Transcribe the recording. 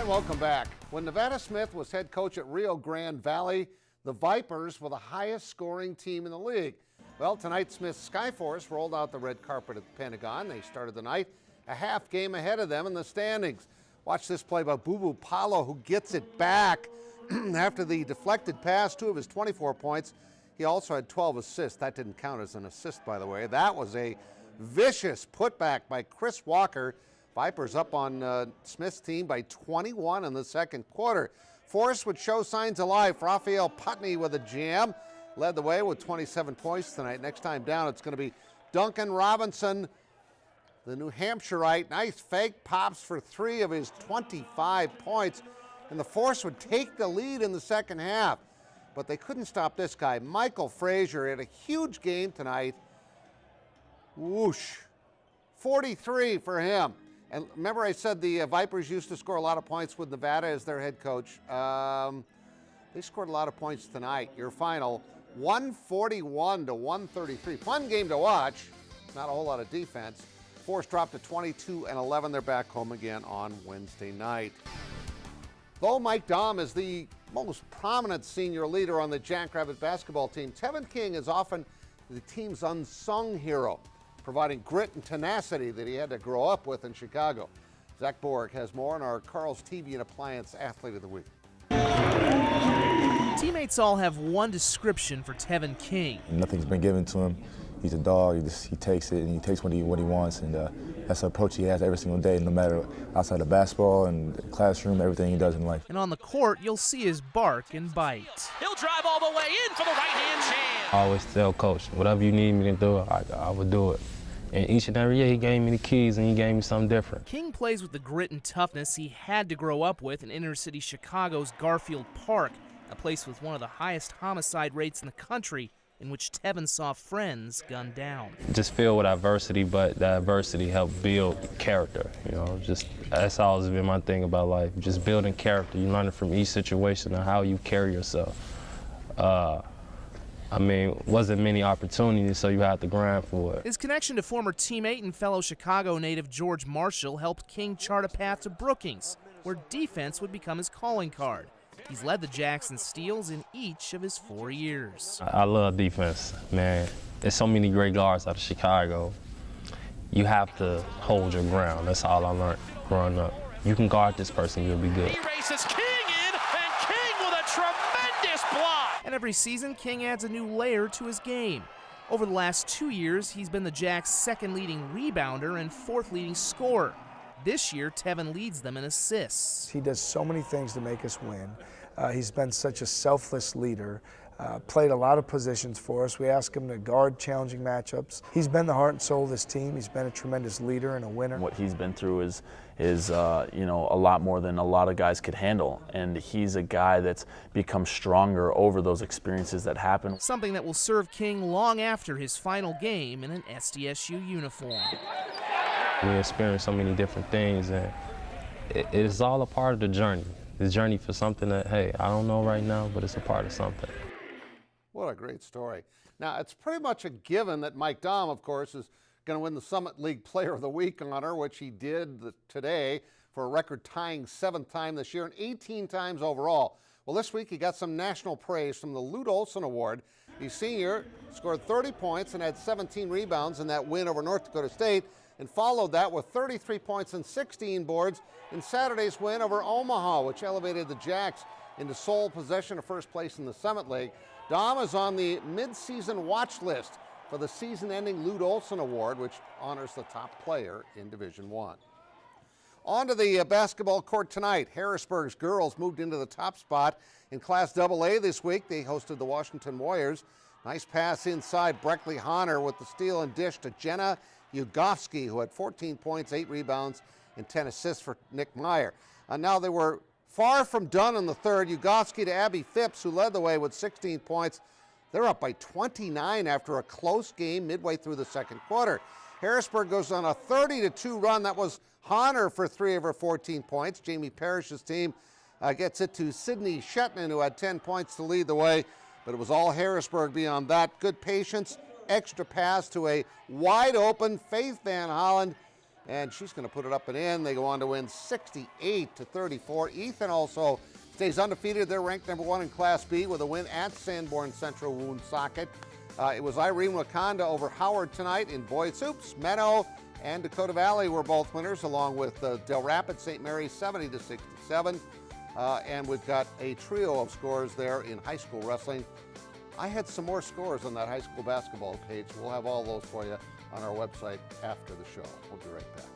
And welcome back. When Nevada Smith was head coach at Rio Grande Valley, the Vipers were the highest scoring team in the league. Well, tonight Smith's Skyforce rolled out the red carpet at the Pentagon. They started the night a half game ahead of them in the standings. Watch this play by Boo Boo Paulo, who gets it back after the deflected pass, 2 of his 24 points. He also had 12 assists. That didn't count as an assist, by the way. That was a vicious putback by Chris Walker. Vipers up on Smith's team by 21 in the second quarter. Force would show signs of life. Raphael Putney with a jam. Led the way with 27 points tonight. Next time down, it's going to be Duncan Robinson, the New Hampshireite. Nice fake pops for 3 of his 25 points. And the Force would take the lead in the second half. But they couldn't stop this guy. Michael Frazier had a huge game tonight. Whoosh. 43 for him. And remember I said the Vipers used to score a lot of points with Nevada as their head coach. They scored a lot of points tonight. Your final, 141 to 133. Fun game to watch. Not a whole lot of defense. Force dropped to 22-11. They're back home again on Wednesday night. Though Mike Daum is the most prominent senior leader on the Jackrabbit basketball team, Tevin King is often the team's unsung hero, providing grit and tenacity that he had to grow up with in Chicago. Zach Borg has more on our Carl's TV and Appliance Athlete of the Week. Teammates all have one description for Tevin King. Nothing's been given to him. He's a dog. He takes it, and he takes what he wants, and that's the approach he has every single day, no matter outside of basketball and the classroom, everything he does in life. And on the court, you'll see his bark and bite. He'll drive all the way in for the right-hand jam. I always tell Coach, whatever you need me to do, I will do it. And each and every year he gave me the keys and he gave me something different. King plays with the grit and toughness he had to grow up with in inner-city Chicago's Garfield Park, a place with one of the highest homicide rates in the country, in which Tevin saw friends gunned down. Just filled with adversity, but that adversity helped build character. You know, just that's always been my thing about life. Just building character. You learn it from each situation and how you carry yourself. Wasn't many opportunities, so you had to grind for it. His connection to former teammate and fellow Chicago native George Marshall helped King chart a path to Brookings, where defense would become his calling card. He's led the Jackson Steels in each of his 4 years. I love defense, man. There's so many great guards out of Chicago. You have to hold your ground. That's all I learned growing up. You can guard this person, you'll be good. He races King in, and King with a tremendous block. And every season, King adds a new layer to his game. Over the last 2 years, he's been the Jacks' second leading rebounder and 4th leading scorer. This year, Tevin leads them in assists. He does so many things to make us win. He's been such a selfless leader, played a lot of positions for us. We ask him to guard challenging matchups. He's been the heart and soul of this team. He's been a tremendous leader and a winner. What he's been through is a lot more than a lot of guys could handle, and he's a guy that's become stronger over those experiences that happen. Something that will serve King long after his final game in an SDSU uniform. We experience so many different things, and it is all a part of the journey. The journey for something that, hey, I don't know right now, but it's a part of something. What a great story. Now, it's pretty much a given that Mike Daum, of course, is going to win the Summit League Player of the Week honor, which he did today for a record-tying 7th time this year and 18 times overall. Well, this week he got some national praise from the Lute Olson Award. The senior scored 30 points and had 17 rebounds in that win over North Dakota State, and followed that with 33 points and 16 boards in Saturday's win over Omaha, which elevated the Jacks into sole possession of first place in the Summit League. Daum is on the mid-season watch list for the season-ending Lute Olson Award, which honors the top player in Division I. On to the basketball court tonight. Harrisburg's girls moved into the top spot in Class AA this week. They hosted the Washington Warriors. Nice pass inside. Breckley Honor with the steal and dish to Jenna Ugofsky, who had 14 points, 8 rebounds, and 10 assists for Nick Meyer. Now they were far from done in the third. Ugofsky to Abby Phipps, who led the way with 16 points. They're up by 29 after a close game midway through the second quarter. Harrisburg goes on a 30-2 run. That was Honor for 3 of her 14 points. Jamie Parrish's team gets it to Sydney Shetman, who had 10 points to lead the way, but it was all Harrisburg beyond that. Good patience, extra pass to a wide-open Faith Van Holland, and she's going to put it up and in. They go on to win 68-34. Ethan also stays undefeated. They're ranked number 1 in Class B with a win at Sanborn Central Woonsocket. It was Irene Wakanda over Howard tonight in boys hoops. Meadow and Dakota Valley were both winners, along with Del Rapids St. Mary's 70-67. And we've got a trio of scores there in high school wrestling. I had some more scores on that high school basketball page. We'll have all those for you on our website after the show. We'll be right back.